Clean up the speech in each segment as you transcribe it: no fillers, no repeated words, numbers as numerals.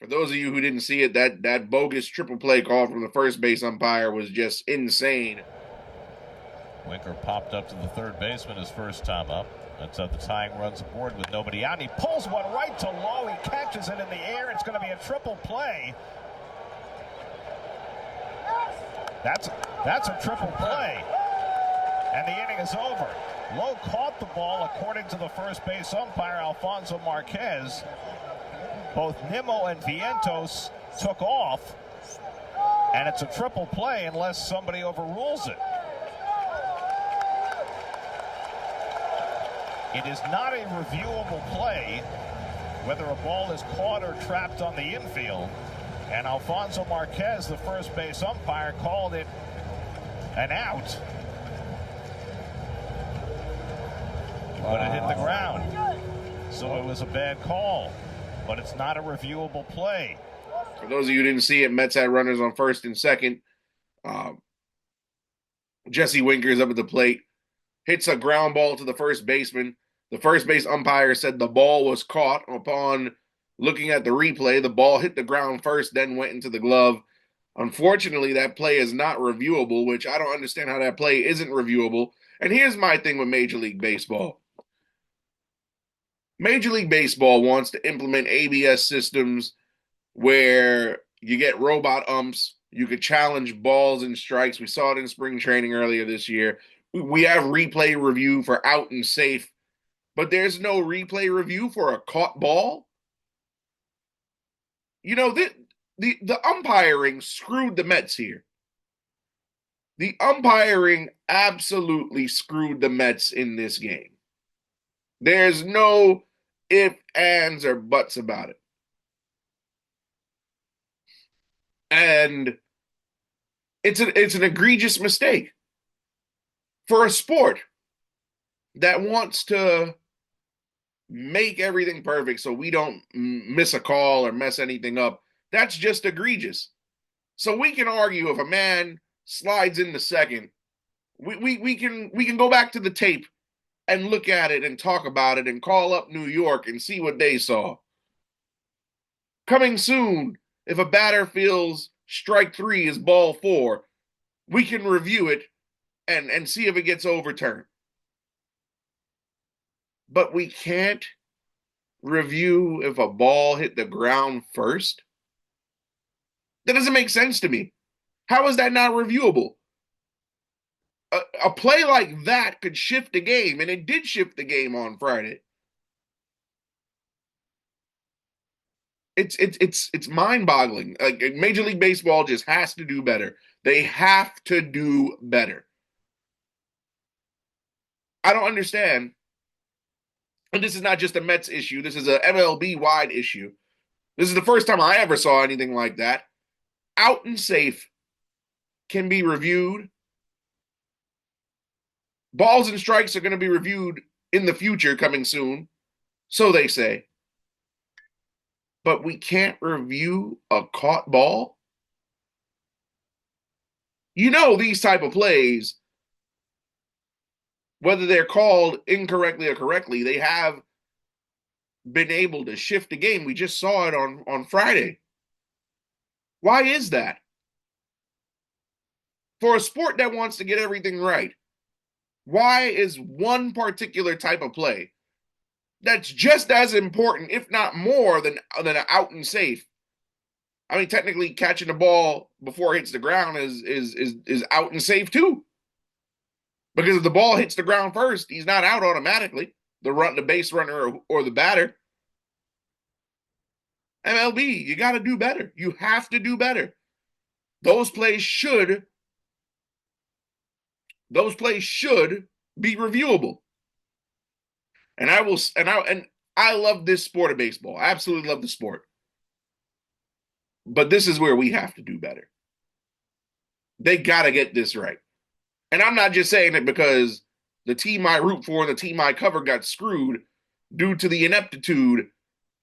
For those of you who didn't see it, that bogus triple play call from the first base umpire was just insane. Winker popped up to the third baseman his first time up. That's how the tying runs aboard with nobody out. And he pulls one right to low. He catches it in the air. It's going to be a triple play. That's a triple play. And the inning is over. Lowe caught the ball, according to the first base umpire, Alfonso Marquez. Both Nimmo and Vientos took off. And it's a triple play unless somebody overrules it. It is not a reviewable play, whether a ball is caught or trapped on the infield. And Alfonso Marquez, the first base umpire, called it an out. But it hit the ground. So it was a bad call. But it's not a reviewable play. For those of you who didn't see it, Mets had runners on first and second. Jesse Winker is up at the plate. Hits a ground ball to the first baseman. The first base umpire said the ball was caught. Upon looking at the replay, the ball hit the ground first, then went into the glove. Unfortunately, that play is not reviewable, which I don't understand how that play isn't reviewable. And here's my thing with Major League Baseball. Major League Baseball wants to implement ABS systems where you get robot umps. You could challenge balls and strikes. We saw it in spring training earlier this year. We have replay review for out and safe, but there's no replay review for a caught ball. You know, the umpiring screwed the Mets here. The umpiring absolutely screwed the Mets in this game. There's no ifs, ands, or buts about it. And it's an egregious mistake for a sport that wants to make everything perfect so we don't miss a call or mess anything up. That's just egregious. So we can argue if a man slides in the second, we can go back to the tape and look at it and talk about it and call up New York and see what they saw. Coming soon, if a batter feels strike 3 is ball 4, we can review it and see if it gets overturned. But we can't review if a ball hit the ground first. That doesn't make sense to me. How is that not reviewable? A play like that could shift the game, and it did shift the game on Friday. It's mind-boggling. Like, Major League Baseball just has to do better. They have to do better. I don't understand. And this is not just a Mets issue. This is a MLB-wide issue. This is the first time I ever saw anything like that. Out and safe can be reviewed. Balls and strikes are going to be reviewed in the future, coming soon. So they say. But we can't review a caught ball? You know, these type of plays, whether they're called incorrectly or correctly, they have been able to shift the game. We just saw it on Friday. Why is that? For a sport that wants to get everything right, why is one particular type of play that's just as important, if not more, than an out and safe? I mean, technically, catching the ball before it hits the ground is out and safe too. Because if the ball hits the ground first, he's not out automatically. The base runner or the batter. MLB, you got to do better. You have to do better. Those plays should be reviewable. And I love this sport of baseball. I absolutely love the sport. But this is where we have to do better. They got to get this right. And I'm not just saying it because the team I root for and the team I cover got screwed due to the ineptitude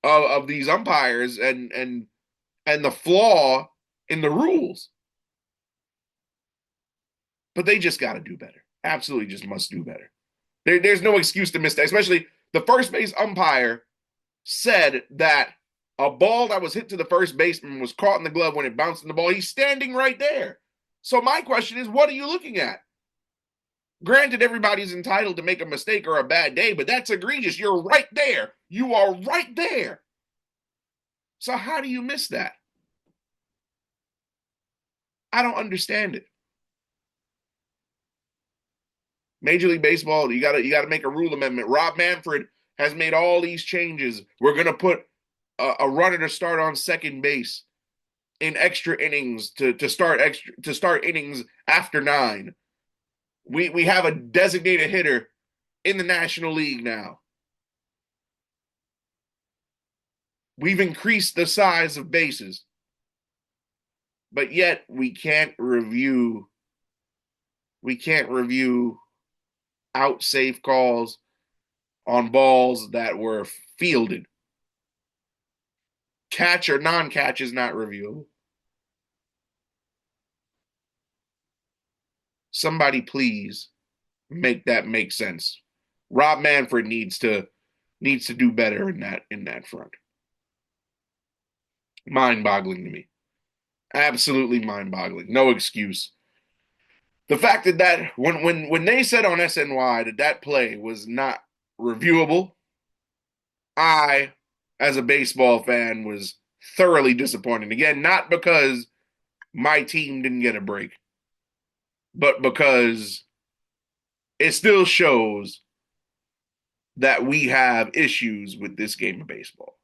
of these umpires and the flaw in the rules. But they just got to do better. Absolutely just must do better. There's no excuse to miss that, especially the first base umpire said that A ball that was hit to the first baseman was caught in the glove when it bounced in the ball. He's standing right there. So my question is, what are you looking at? Granted, everybody's entitled to make a mistake or a bad day, but that's egregious. You're right there. You are right there. So how do you miss that? I don't understand it. Major League Baseball, you gotta make a rule amendment. Rob Manfred has made all these changes. We're gonna put a runner to start on second base in extra innings to start innings after 9. We have a designated hitter in the National League now. We've increased the size of bases, but yet we can't review out safe calls on balls that were fielded. Catch or non-catch is not reviewable. Somebody please make that make sense. Rob Manfred needs to do better in that front. Mind-boggling to me. Absolutely mind-boggling. No excuse. The fact that when they said on SNY that play was not reviewable, I, as a baseball fan, was thoroughly disappointed. Again, not because my team didn't get a break, but because it still shows that we have issues with this game of baseball.